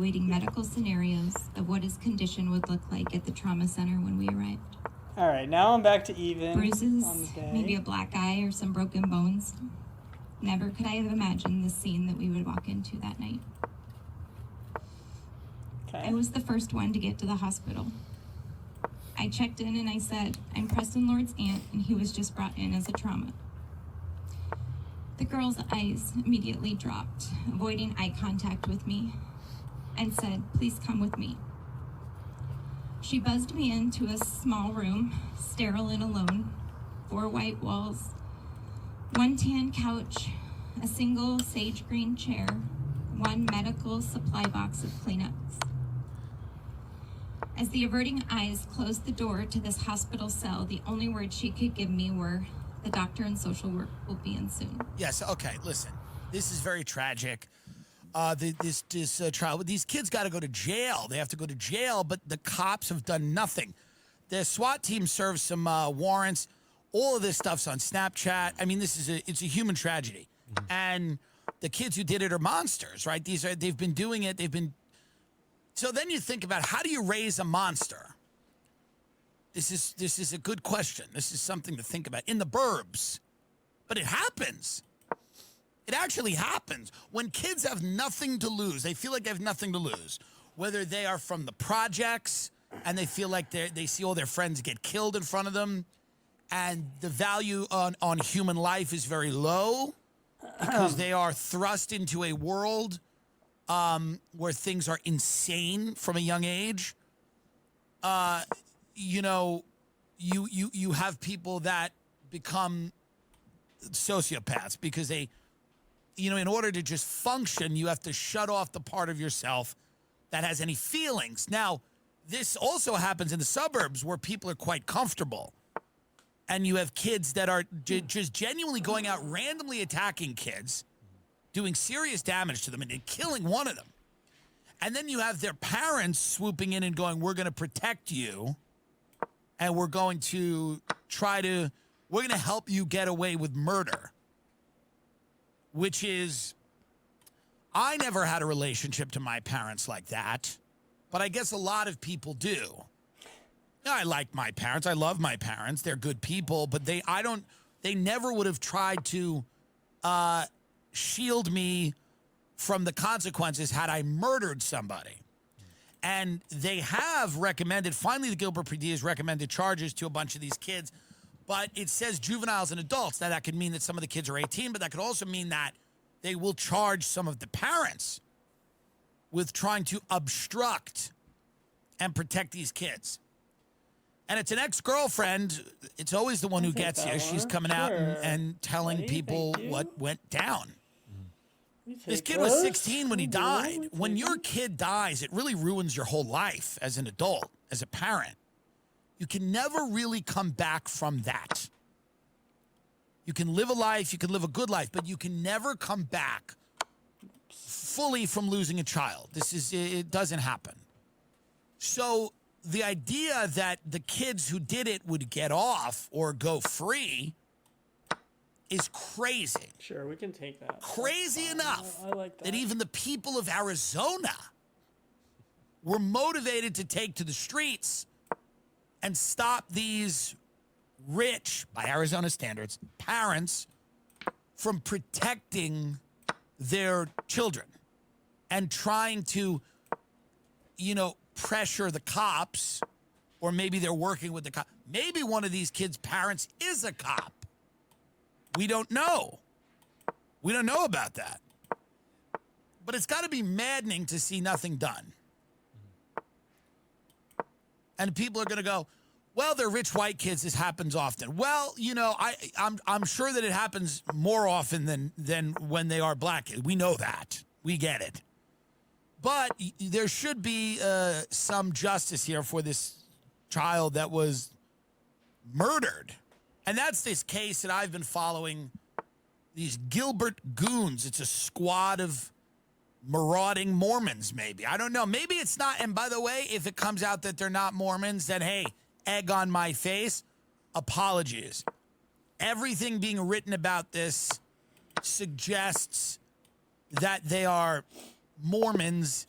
evaluating medical scenarios of what his condition would look like at the trauma center when we arrived. All right, now I'm back to even Bruises, on the day. maybe a black eye or some broken bones. Never could I have imagined the scene that we would walk into that night. Okay. I was the first one to get to the hospital. I checked in and I said, I'm Preston Lord's aunt, and he was just brought in as a trauma. The girl's eyes immediately dropped, avoiding eye contact with me, and said, please come with me. She buzzed me into a small room, sterile and alone, 4 white walls, 1 tan couch, a single sage green chair, 1 medical supply box of Kleenex. As the averting eyes closed the door to this hospital cell, the only words she could give me were, the doctor and social work will be in soon. Yes, okay, listen. This is very tragic. This trial, these kids got to go to jail. They have to go to jail, but the cops have done nothing. The SWAT team served some warrants. All of this stuff's on Snapchat. I mean, it's a human tragedy. Mm-hmm. And the kids who did it are monsters, right? They've been doing it. So then you think about, how do you raise a monster? This is a good question. This is something to think about. In the burbs. But it happens. It actually happens. When kids have nothing to lose, they feel like they have nothing to lose. Whether they are from the projects and they feel like they see all their friends get killed in front of them, and the value on human life is very low because they are thrust into a world where things are insane from a young age. You have people that become sociopaths because they, in order to just function, you have to shut off the part of yourself that has any feelings. Now, this also happens in the suburbs where people are quite comfortable. And you have kids that are just genuinely going out randomly attacking kids, doing serious damage to them and killing one of them. And then you have their parents swooping in and going, we're going to protect you. And we're going to help you get away with murder. Which is, I never had a relationship to my parents like that. But I guess a lot of people do. I like my parents. I love my parents. They're good people, but they never would have tried to shield me from the consequences had I murdered somebody. And they have recommended, finally the Gilbert PD has recommended charges to a bunch of these kids, but it says juveniles and adults. Now that could mean that some of the kids are 18, but that could also mean that they will charge some of the parents with trying to obstruct and protect these kids. And it's an ex-girlfriend. It's always the one who gets you. She's coming out and telling people what went down. This kid was 16 when he died. When your kid dies, it really ruins your whole life as an adult, as a parent. You can never really come back from that. You can live a life, you can live a good life, but you can never come back fully from losing a child. It doesn't happen. So the idea that the kids who did it would get off or go free is crazy. Sure, we can take that. Crazy enough I like that. that even the people of Arizona were motivated to take to the streets and stop these rich, by Arizona standards, parents from protecting their children and trying to, pressure the cops, or maybe they're working with the cops. Maybe one of these kids' parents is a cop. We don't know. We don't know about that. But it's got to be maddening to see nothing done. And people are going to go, well, they're rich white kids. This happens often. Well, I'm sure that it happens more often than when they are black kids. We know that. We get it. But there should be some justice here for this child that was murdered. And that's this case that I've been following. These Gilbert goons. It's a squad of marauding Mormons, maybe. I don't know. Maybe it's not. And by the way, if it comes out that they're not Mormons, then hey, egg on my face. Apologies. Everything being written about this suggests that they are Mormons